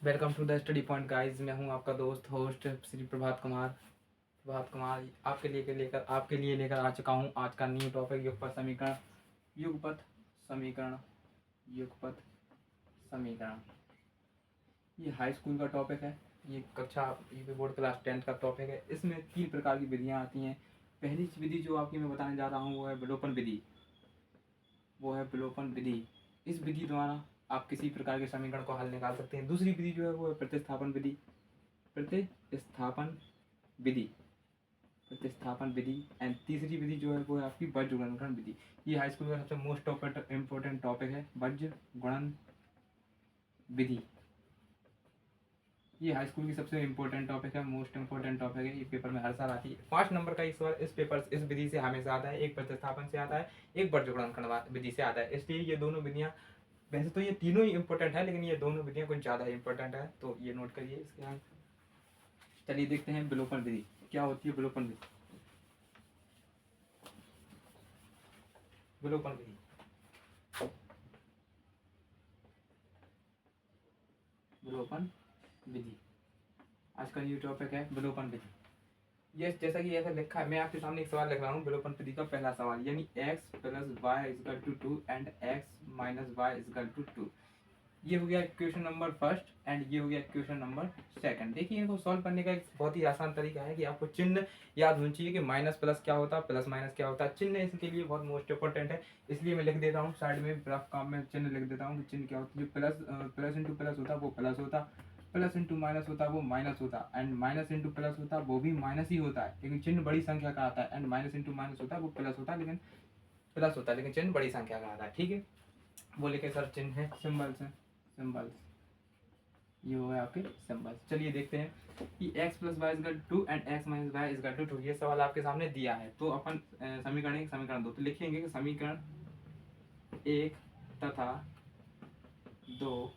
Welcome to the study point guys. मैं हूं आपका दोस्त होस्ट श्री प्रभात कुमार आपके लिए लेकर आ चुका हूं आज का न्यू टॉपिक युगपथ समीकरण युगपथ समीकरण। ये हाई स्कूल का टॉपिक है। ये कक्षा यूपी बोर्ड क्लास 10 का टॉपिक है। इसमें 3 प्रकार की विधियाँ आती हैं। पहली विधि जो आपकी मैं बताने जा रहा हूँ वो है विलोपन विधि। इस विधि द्वारा आप किसी प्रकार के समीकरण को हल निकाल सकते हैं। दूसरी विधि जो है वो है प्रतिस्थापन विधि प्रतिस्थापन विधि एंड तीसरी विधि जो है वो है आपकी बज्र गुणनखंड विधि। ये हाई स्कूल का सबसे मोस्ट इम्पोर्टेंट टॉपिक है, बज्र गुणन विधि। ये हाई स्कूल की सबसे इम्पोर्टेंट टॉपिक है, मोस्ट इम्पोर्टेंट टॉपिक है। ये पेपर में हर साल आती है। 5 नंबर का इस सवाल इस विधि से हमेशा आता है। एक प्रतिस्थापन से आता है, एक बज्र गुणनखंड विधि से आता है। इसलिए ये दोनों विधियाँ, वैसे तो ये तीनों ही इंपॉर्टेंट है, लेकिन ये दोनों विधियाँ कुछ ज़्यादा इंपॉर्टेंट है, तो ये नोट करिए इसके आगे। चलिए देखते हैं विलोपन विधि क्या होती है। विलोपन विधि विलोपन विधि विलोपन विधि आज का न्यू टॉपिक है विलोपन विधि। ये जैसा कि ऐसा लिखा है, मैं आपके सामने एक सवाल लिख रहा हूँ। विलोपन विधि का पहला सवाल, यानी x plus y is equal to 2 and x minus y is equal to 2। ये हो गया क्वेश्चन नंबर फर्स्ट एंड ये हो गया क्वेश्चन नंबर सेकंड। देखिए, इनको सॉल्व करने का एक बहुत ही आसान तरीका है कि आपको चिन्ह याद होना चाहिए कि माइनस प्लस क्या होता है, प्लस माइनस क्या होता है। चिन्ह इसके लिए बहुत मोस्ट इंपॉर्टेंट है, इसलिए मैं लिख देता हूँ साइड में रफ काम में चिन्ह लिख देता हूँ कि चिन्ह क्या होता है। जो प्लस इंटू प्लस होता है वो प्लस होता, प्लस इंटू माइनस होता है वो माइनस होता, एंड माइनस इंटू प्लस होता है वो भी माइनस ही होता है, लेकिन चिन्ह बड़ी संख्या का आता है। एंड माइनस इंटू माइनस होता है वो प्लस होता है, लेकिन चिन्ह बड़ी संख्या का आता है। ठीक है, वो लिखे सर चिन्ह है, सिंबल्स ये हो गए आपके सिंबल्स। चलिए देखते हैं कि x plus y is equal to and x minus y is equal to 2। ये सवाल आपके सामने दिया है, तो अपन समीकरण 2 तो लिखेंगे कि समीकरण 1 तथा 2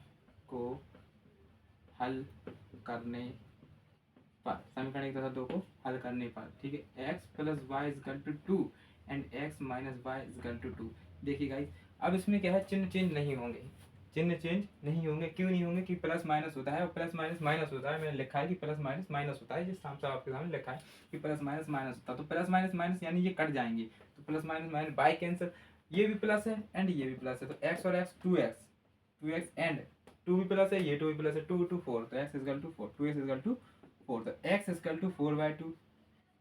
को हल करने समीकरण 1 तथा 2 को हल करने पर, ठीक है, x plus y is equal to 2 and x minus y is equal to 2। देखिए गाइस, अब इसमें क्या है, चिन्ह चेंज नहीं होंगे। क्यों नहीं होंगे? कि प्लस माइनस होता है और प्लस माइनस माइनस होता है। मैंने लिखा है कि प्लस माइनस माइनस होता है, जिस सामने आपके सामने लिखा है कि प्लस माइनस माइनस होता है। तो प्लस माइनस माइनस यानी ये कट जाएंगे, तो plus minus minus by cancel. ये भी प्लस है एंड ये भी प्लस है, तो x और x 2x एंड 2 भी प्लस है, ये 2 भी प्लस है, 2 2 4, तो x is equal to 4, 2x is equal to 4, तो x इजकल टू 4/2,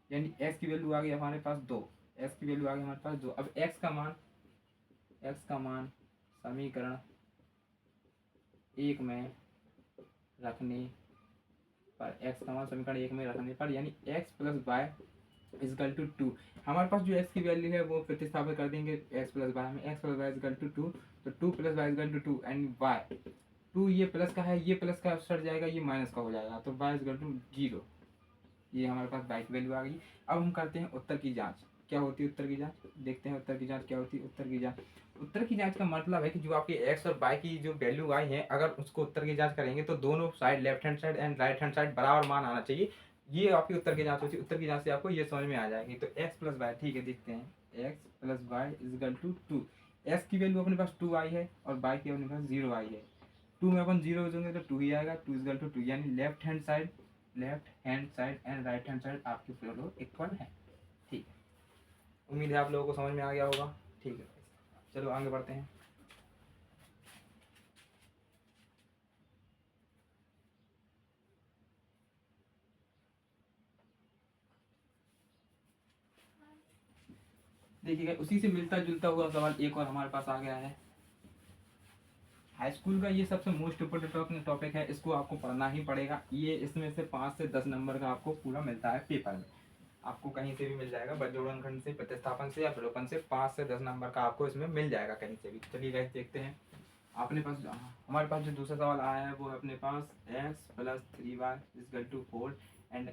यानी x की वैल्यू आ गई हमारे पास 2। x की वैल्यू आ गई हमारे पास 2। अब x का मान समीकरण 1 में रखने पर, x का मान समीकरण 1 में रखने पर, यानी x plus y is equal to 2। हमारे पास जो x की वैल्यू है वो प्रतिस्थापित कर देंगे x प्लस वाई में। x plus y is equal to 2, तो 2 प्लस वाई इजकल टू 2 एंड y 2, ये प्लस का है, ये प्लस का सट जाएगा, ये माइनस का हो जाएगा, तो y इजकल टू 0। ये हमारे पास y की वैल्यू आ गई। अब हम करते हैं उत्तर की जाँच। क्या होती है उत्तर की जाँच? देखते हैं उत्तर की जाँच क्या होती है। उत्तर की जाँच का मतलब है कि जो आपकी x और y की जो वैल्यू आई है, अगर उसको उत्तर की जाँच करेंगे तो दोनों side, left hand side and right hand side, बराबर मान आना चाहिए। ये आपकी उत्तर की जाँच होती है। उत्तर की जाँच से आपको ये समझ में आ जाएगी। तो x प्लस वाई, ठीक है, देखते हैं x plus y is equal to 2। x की वैल्यू अपने पास 2 आई है और y की अपने पास 0 आई है। 2 में अपन 0 जोड़ेंगे तो 2 ही आएगा, 2 इजकल टू 2, यानी left hand side and right hand side आपके दोनों इक्वल है। ठीक है, उम्मीद है आप लोगों को समझ में आ गया होगा। ठीक है, चलो आगे बढ़ते हैं। देखिएगा, उसी से मिलता जुलता हुआ सवाल एक और हमारे पास आ गया है। हाई स्कूल का ये सबसे मोस्ट इम्पोर्टेंट टॉपिक है, इसको आपको पढ़ना ही पड़ेगा। ये इसमें से 5 से 10 नंबर का आपको पूरा मिलता है पेपर में। आपको कहीं से भी मिल जाएगा, बज्रगुणनखंड से, प्रतिस्थापन से या विलोपन से 5 से 10 नंबर का आपको इसमें मिल जाएगा कहीं से भी। चलिए गाइस देखते हैं। अपने पास हमारे पास जो दूसरा सवाल आया है वो है अपने पास x plus 3y is equal to 4 and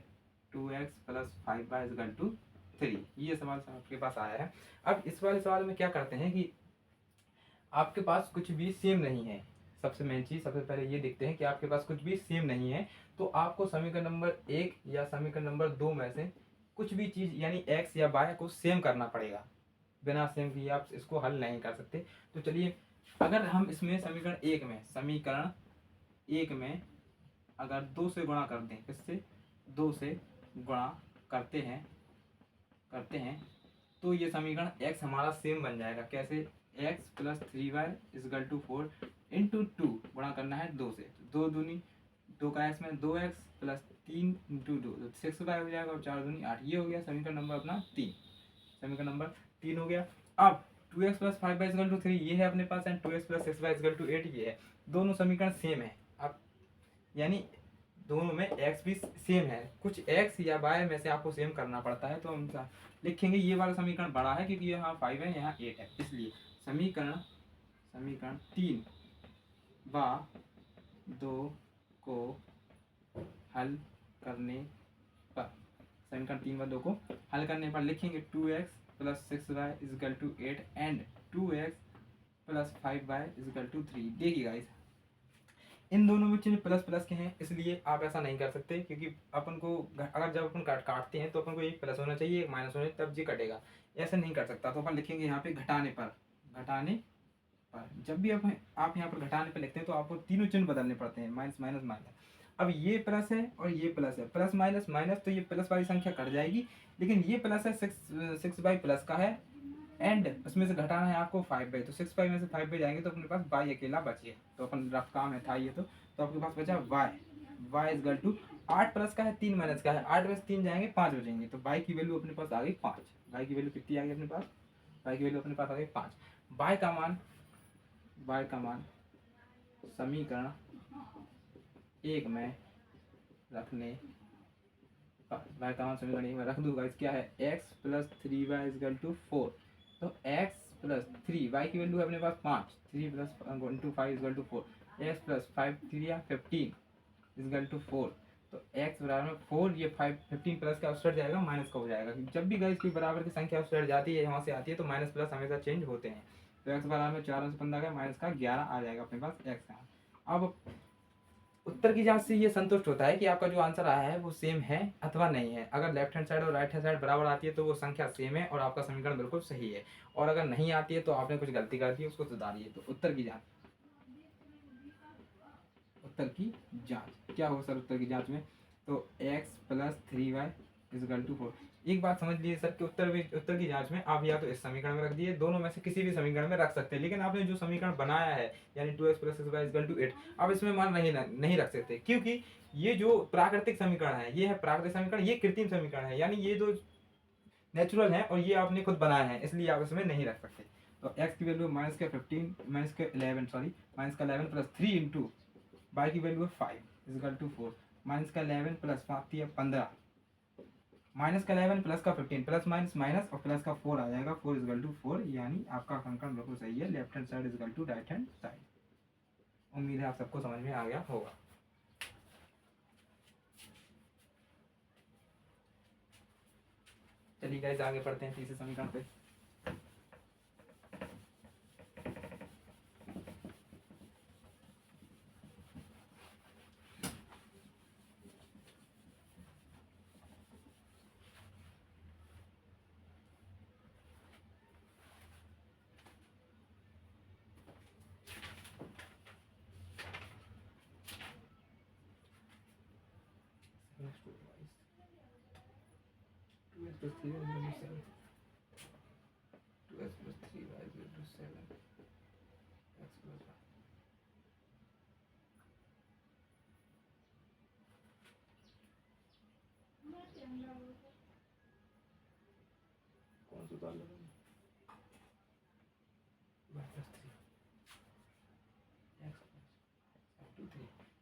2x plus 5y is equal to 3। ये सवाल आपके पास आया है। अब इस वाले सवाल में क्या करते हैं कि आपके पास कुछ भी सेम नहीं है। सबसे मेन चीज, सबसे पहले ये देखते हैं कि आपके पास कुछ भी सेम नहीं है, तो आपको समीकरण नंबर 1 या समीकरण नंबर 2 में से कुछ भी चीज यानी x या y को सेम करना पड़ेगा। बिना सेम किए आप इसको हल नहीं कर सकते। तो चलिए, अगर हम इसमें समीकरण 1 में अगर 2 से गुणा कर दें, किससे, 2 से गुणा करते हैं तो ये समीकरण x हमारा सेम बन जाएगा। कैसे, x plus 3y is equal to 4 into 2 गुणा करना है 2 से, 2 दूनी 2 का x में 2x प्लस 3 इंटू 2 तो 6y हो जाएगा और 4 दूनी 8। ये हो गया समीकरण नंबर अपना 3, समीकरण नंबर 3 हो गया। अब 2x plus 5y is equal to 3 ये है अपने पास and 2x plus 6y is equal to 8 ये है। दोनों समीकरण सेम है। अब यानी दोनों में x भी सेम है, कुछ x या y में से आपको सेम करना पड़ता है। तो हम लिखेंगे ये वाला समीकरण बड़ा है क्योंकि यहाँ 5 है यहाँ 8 है, इसलिए समीकरण 3 व 2 को हल करने पर, समीकरण 3 व 2 को हल करने पर लिखेंगे 2x plus 6y is equal to 8 and 2x plus 5y is equal to 3। देखिए गाइस इन दोनों में चिन्ह प्लस प्लस के हैं, इसलिए आप ऐसा नहीं कर सकते क्योंकि अपन को अगर जब अपन काटते हैं तो अपन को एक प्लस होना चाहिए एक माइनस होना चाहिए, तब ये कटेगा। ऐसा नहीं कर सकता, तो अपन लिखेंगे यहाँ पे घटाने पर। जब भी आप यहाँ पर घटाने पर लिखते हैं तो आपको तीनों चिन्ह बदलने पड़ते हैं, माइनस माइनस माइनस। अब ये प्लस है और ये प्लस है, प्लस माइनस माइनस, तो ये प्लस वाली संख्या कट जाएगी, लेकिन ये प्लस है 6 बाई प्लस का है एंड उसमें से घटाना है आपको 5 बाई, तो 6 बाई में से 5 बाई जाएंगे तो अपने पास बाई अकेला बचे। तो अपन रफ काम है था ये, तो आपके पास बचा y is equal to 8 plus का है 3 माइनस का है, 8 में से 3 जाएंगे 5 बचेंगे, तो y की वैल्यू अपने पास आ गई 5। y की वैल्यू कितनी आ गई अपने पास, y की वैल्यू अपने पास आ गई 5। y का मान समीकरण 1 में रखने पर, y का मान समीकरण 1 में रख दूंगा, क्या है x plus 3y is equal to 4। तो x प्लस 3, y की वैल्यू है अपने पास 5, 3 plus into 5 is equal to 4, x plus 5 3 या 15 इज इक्वल टू 4। तो x बराबर में 4, ये 15 प्लस का उससे जाएगा माइनस का हो जाएगा। जब भी गाइस कोई बराबर की संख्या उससे जाती है यहाँ से आती है तो माइनस प्लस हमेशा चेंज होते हैं। तो x बराबर में 4 से 15 का माइनस का 11 आ जाएगा अपने पास x का। अब उत्तर की जांच से ये संतुष्ट होता है कि आपका जो आंसर आया है वो सेम है अथवा नहीं है। अगर लेफ्ट हैंड साइड और राइट हैंड साइड बराबर आती है तो वो संख्या सेम है और आपका समीकरण बिल्कुल सही है, और अगर नहीं आती है तो आपने कुछ गलती कर दी है, उसको सुधारिए। तो उत्तर की जांच क्या होगा सर उत्तर की जांच में, तो x plus 3y is equal to 4। एक बात समझ लीजिए सर कि उत्तर की जांच में आप या तो इस समीकरण में रख दिए, दोनों में से किसी भी समीकरण में रख सकते हैं, लेकिन आपने जो समीकरण बनाया है यानी 2x plus 6y is equal to 8, आप इसमें मान नहीं रख सकते, क्योंकि ये जो प्राकृतिक समीकरण है ये है प्राकृतिक समीकरण, ये कृत्रिम समीकरण है, यानी ये जो नेचुरल है और ये आपने खुद बनाया है, इसलिए आप इसमें नहीं रख सकते। तो x की वैल्यू माइनस का 11 प्लस 3 इंटू y की वैल्यू है 5 इजकल टू 4, माइनस का 11 प्लस 5 15, माइनस का 11 प्लस का 15, प्लस माइनस माइनस और प्लस का 4 आ जाएगा, 4 इजकल टू 4, यानी आपका अंकन बिल्कुल सही है, left hand side is equal to right hand side. उम्मीद है आप सबको समझ में आ गया होगा। चलिए गाइस आगे पढ़ते हैं तीसरे समीकरण पे।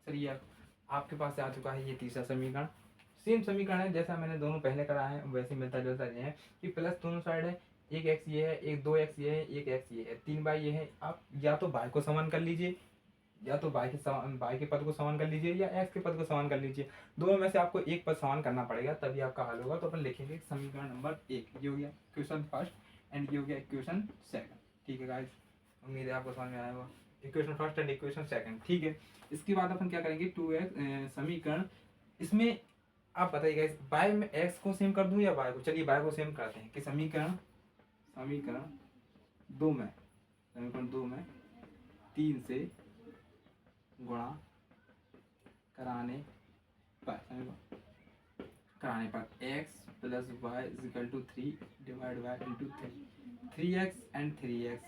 सर ये आपके पास आ चुका है ये तीसरा समीकरण, सेम समीकरण है जैसा मैंने दोनों पहले करा है वैसे मिलता जुलता ये है कि प्लस दोनों साइड है, एक x ये है, एक 2x ये है, एक x ये है, 3y ये है। आप या तो y को समान कर लीजिए, या तो y के पद को समान कर लीजिए, या x के पद को समान कर लीजिए, दोनों में से आपको एक पद समान करना पड़ेगा तभी आपका हल होगा। तो अपन लिखेंगे समीकरण नंबर 1, ये हो गया इक्वेशन फर्स्ट एंड ये हो गया इक्वेशन सेकंड। ठीक है गाइस, उम्मीद है आपको समझ में आया होगा, equation first and equation second. ठीक है, इसके बाद अपन क्या करेंगे 2x समीकरण, इसमें आप बताइएगा इस y में x को सेम कर दूं या y को, चलिए y को सेम करते हैं कि समीकरण 2 में 3 से गुणा कराने पर कराने पर x plus y is equal to 3 divide by into 3x and 3x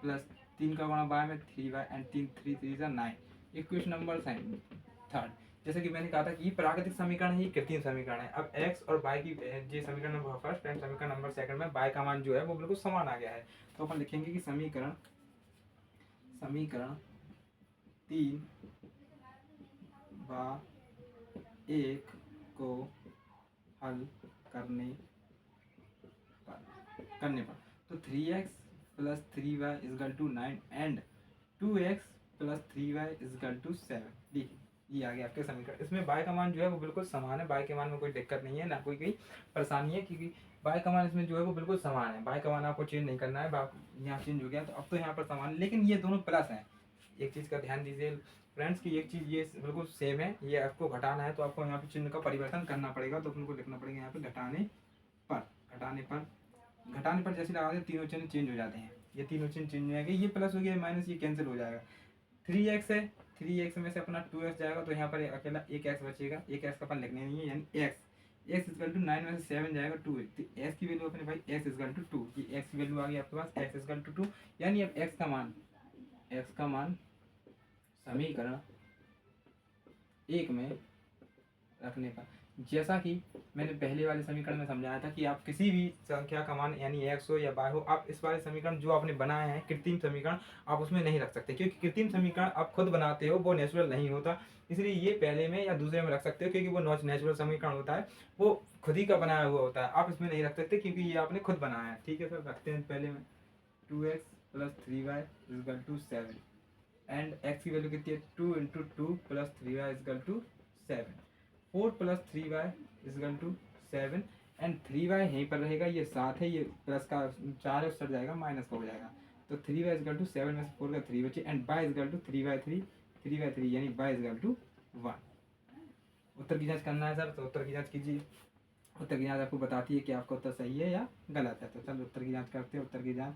plus 3 का गुणा बाय में 3y एंड 3 जा 9। इक्वेशन नंबर थर्ड, जैसे कि मैंने कहा था कि ये प्राकृतिक समीकरण है, ये कृत्रिम समीकरण है। अब x और y की ये समीकरण नंबर फर्स्ट एंड समीकरण नंबर सेकंड में y का मान जो है वो बिल्कुल समान आ गया है। तो अपन लिखेंगे कि समीकरण 3 व 1 को हल करने पर तो 3x plus 3y is equal to 9 and 2x plus 3y is equal to 7। देखिए ये आ गया आपके समीकरण। इसमें y का मान जो है वो बिल्कुल समान है, y के मान में कोई दिक्कत नहीं है, ना कोई परेशानी है, क्योंकि y का मान इसमें जो है वो बिल्कुल समान है। y का मान आपको चेंज नहीं करना है, यहाँ चेंज हो गया तो अब तो यहाँ पर समान है, लेकिन ये दोनों प्लस हैं। एक चीज़ का ध्यान दीजिए फ्रेंड्स की एक चीज़ ये बिल्कुल सेम है, ये आपको घटाना है तो आपको यहाँ पे चिन्ह का परिवर्तन करना पड़ेगा। तो अपन को लिखना पड़ेगा यहाँ पे घटाने पर जैसे लगा दें तीनों चिन्ह चेंज हो जाते हैं। ये तीनों चिन्ह चेंज हो जाएंगे, ये प्लस हो गया माइनस ये कैंसिल हो जाएगा। 3x है, 3x में से अपना 2x जाएगा तो यहाँ पर अकेला एक x बचेगा, एक x का अपन लिखने नहीं है, यानी x इजकल टू 9 में से 7 जाएगा 2। तो x की वैल्यू अपने भाई x इजकल टू 2, ये x की वैल्यू आ गई आपके पास x इजकल टू 2। यानी अब x का मान समीकरण 1 में रखने पर, जैसा कि मैंने पहले वाले समीकरण में समझाया था कि आप किसी भी संख्या का मान यानी x हो या y हो, आप इस वाले समीकरण जो आपने बनाए हैं कृत्रिम समीकरण आप उसमें नहीं रख सकते, क्योंकि कृत्रिम समीकरण आप खुद बनाते हो वो नेचुरल नहीं होता। इसलिए ये पहले में या दूसरे में रख सकते हो, क्योंकि वो नेचुरल समीकरण होता है, वो खुद ही का बनाया हुआ होता है। आप इसमें नहीं रख सकते क्योंकि ये आपने खुद बनाया है। ठीक है सर, रखते हैं पहले में 2x plus 3y is equal to 7 and x की वैल्यू कितनी है 2 into 2 plus 3y is equal to 7। 4 plus 3y is equal to 7 and 3y यहीं पर रहेगा, ये 7 है, ये प्लस का 4 है सट जाएगा माइनस का हो जाएगा। तो 3y इजकल टू 7 में से 4 का 3 बचे एंड y इजकल टू 3 यानी y इजकल टू 1। उत्तर की जांच करना है सर, तो उत्तर की जांच कीजिए। उत्तर की जांच आपको बताती है कि आपका उत्तर सही है या गलत है। तो चलो उत्तर की जांच करते हैं। उत्तर की जांच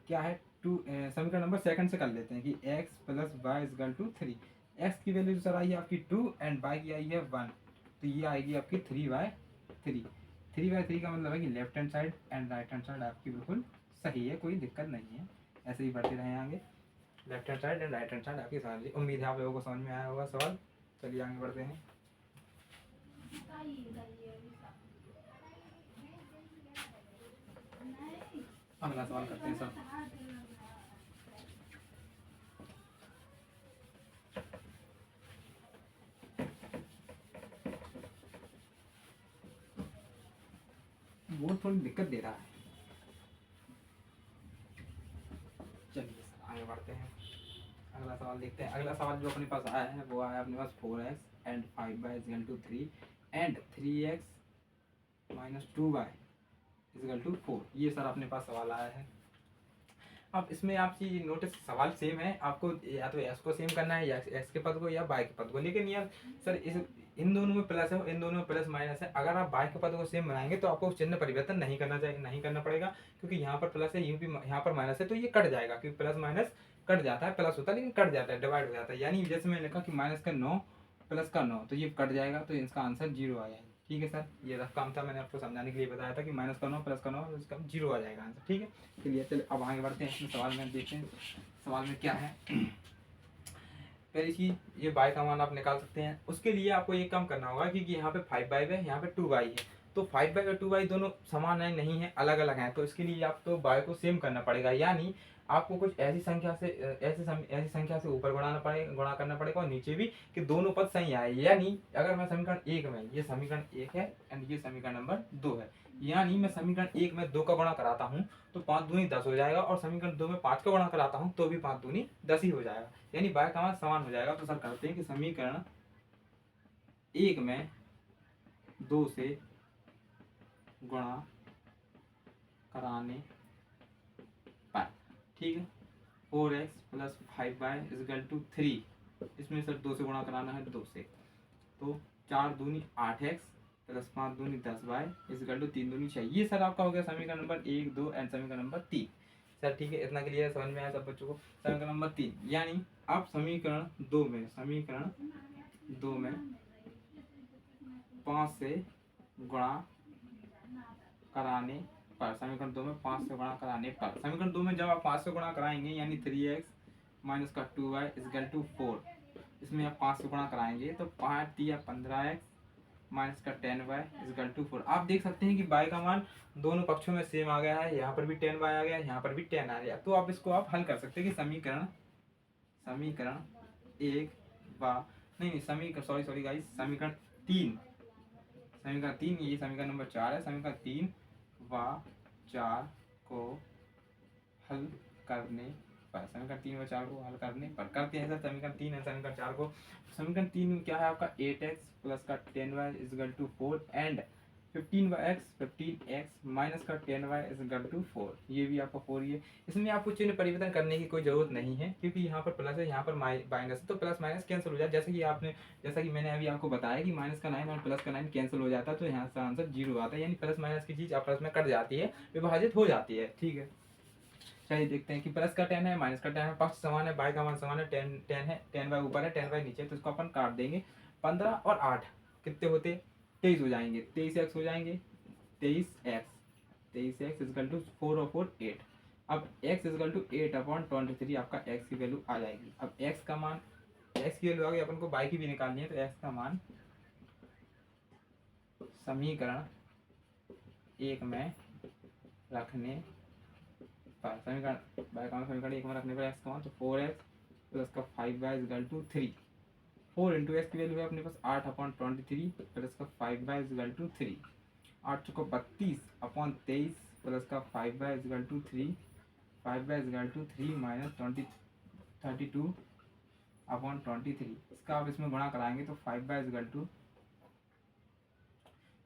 क्या है, समीकरण नंबर सेकंड से कर लेते हैं कि x plus y is equal to 3। x की वैल्यू सर आई है आपकी 2 एंड y की आई है 1, तो ये आएगी आपकी 3/3। 3/3 का मतलब है कि left hand side and right hand side आपकी बिल्कुल सही है, कोई दिक्कत नहीं है। ऐसे ही बढ़ते रहे आगे, left hand side and right hand side आपकी समझ। उम्मीद है आप लोगों को समझ में आया होगा सवाल। चलिए आगे बढ़ते हैं। अगला सवाल करते हैं सर। वो थोड़ी दिक्कत दे रहा है। चलिए सर आगे बढ़ते हैं, अगला सवाल देखते हैं। अगला सवाल जो अपने पास आया है वो आया अपने पास 4x and 5y is equal to 3 and 3x minus 2y is equal to 4। ये सर अपने पास सवाल आया है। अब इसमें आपकी नोटिस सवाल सेम है, आपको या तो x को सेम करना है या x के पद को या y के पद को, लेकिन यार सर इन दोनों में प्लस है, इन दोनों में प्लस माइनस है। अगर आप y के पद को सेम बनाएंगे तो आपको चिन्ह परिवर्तन नहीं करना पड़ेगा, क्योंकि यहाँ पर प्लस है यहाँ पर माइनस है, तो ये कट जाएगा, क्योंकि प्लस माइनस कट जाता है, प्लस होता है लेकिन कट जाता है, डिवाइड हो जाता है। यानी जैसे मैंने लिखा कि माइनस का 9 प्लस का 9, तो ये कट जाएगा, तो इसका आंसर 0 आ जाएगा। ठीक है सर, ये रफ काम था, मैंने आपको समझाने के लिए बताया था कि माइनस का 9 प्लस का 9 इसका 0 आ जाएगा आंसर। ठीक है, चलिए चलिए अब आगे बढ़ते हैं। इसमें सवाल में देखते हैं सवाल में क्या है। पहली चीज़ ये y का मान आप निकाल सकते हैं। उसके लिए आपको ये काम करना होगा क्योंकि यहाँ पे 5y है, यहाँ पे 2y है, तो 5y और 2y दोनों समान है नहीं है, अलग अलग हैं। तो इसके लिए आप तो y को सेम करना पड़ेगा, यानी आपको कुछ ऐसी संख्या से ऊपर गुणा करना पड़ेगा और नीचे भी, कि दोनों पद सही आए। यानी अगर मैं समीकरण 1 में, ये समीकरण 1 है एंड ये समीकरण नंबर 2 है, यानी मैं समीकरण 1 में 2 का गुणा कराता हूँ तो 5 दूनी 10 हो जाएगा, और समीकरण 2 में 5 का गुणा कराता हूँ तो भी 5 दूनी 10 ही हो जाएगा, यानी y का मान समान हो जाएगा। तो सर करते हैं कि समीकरण 1 में 2 से गुणा कराने पर, ठीक है, 4x plus 5y is equal to 3, इसमें सर 2 से गुणा कराना है 2 से, तो 4 दूनी 8x प्लस 5 दूनी 10y इजकल टू 3 दूनी 6। ये सर आपका हो गया समीकरण नंबर 1, 2 एंड समीकरण नंबर 3। सर ठीक है, इतना क्लियर समझ में आया सब बच्चों को। समीकरण नंबर 3 यानी आप समीकरण 2 में 5 से गुणा कराने पर, समीकरण 2 में 5 से गुणा कराने पर, समीकरण 2 में जब आप 5 से गुणा कराएंगे यानी 3x माइनस का 2y इजकल टू 4, इसमें आप 5 से गुणा कराएंगे तो 5 या 15x माइनस का 10y इजकल टू 4। आप देख सकते हैं कि y का मान दोनों पक्षों में सेम आ गया है, यहाँ पर भी 10y आ गया, यहाँ पर भी 10 आ गया। तो आप इसको आप हल कर सकते हैं कि समीकरण एक व नहीं सॉरी गाइस, समीकरण 3 ये समीकरण नंबर 4 है। समीकरण 3 व 4 को हल करने पर, समीकरण 3 व 4 को हल करने पर करते हैं सर समीकरण 3 है समीकरण 4 को। समीकरण 3 में क्या है आपका 8x प्लस का 10y is equal to 4 and 15x minus का 10y इजकल टू 4, ये भी आपका 4 ही है। इसमें आपको चिन्ह परिवर्तन करने की कोई जरूरत नहीं है क्योंकि यहाँ पर प्लस है, यहाँ पर माइनस है, तो प्लस माइनस कैंसिल हो जाए। जैसा कि मैंने अभी आपको बताया कि माइनस का 9 और प्लस का 9 कैंसिल हो जाता है, तो यहाँ से आंसर 0 आता है, यानी प्लस माइनस की चीज़ आपस में कट जाती है, विभाजित हो जाती है। ठीक है, चलिए देखते हैं कि प्लस का 10 है माइनस का 10 है, पक्ष समान है, बाई का मान समान है, 10 है, 10y ऊपर है 10y नीचे, तो इसको अपन काट देंगे। 15 और 8 कितने होते 23 हो जाएंगे, 23x हो जाएंगे, 23x इजकल टू 4 और 4 8। अब x इजकल टू 8/23 आपका x की वैल्यू आ जाएगी। अब x का मान, x की वैल्यू आ गई, अपन को y की भी निकालनी है, तो x का मान समीकरण 1 में रखने पर, समीकरण 1 में रखने पर x का मान तो 4x प्लस का 5y is equal to 3, 4 into x की वैल्यू है अपने पास 8/23 प्लस का 5y is equal to 3, 8 choco 32/23 plus का 5y is equal to 3, 5y is equal to 3 minus 32/23। इसका आप इसमें गुणा कराएंगे तो 5y इजकल टू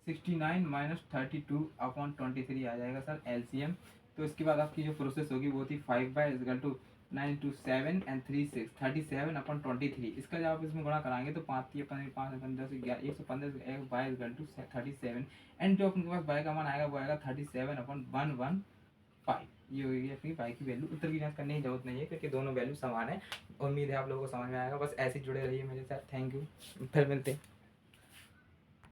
69 माइनस 32/23 आ जाएगा सर एलसीएम। तो इसके बाद आपकी जो प्रोसेस होगी वो थी 5y is equal to 9 to 7 and 3 6 37/23। इसका जब आप इसमें गुणा कराएंगे तो 5 10 15 से 11 115 y इजकल टू 37 एंड जो अपने पास y का मान आएगा वो आएगा 37/115। ये होगी अपनी y की वैल्यू। उत्तर की जांच करने की जरूरत नहीं है क्योंकि दोनों वैल्यू समान है। उम्मीद है आप लोगों को समझ में आएगा। बस ऐसे ही जुड़े रहिए मेरे साथ। थैंक यू, फिर मिलते हैं।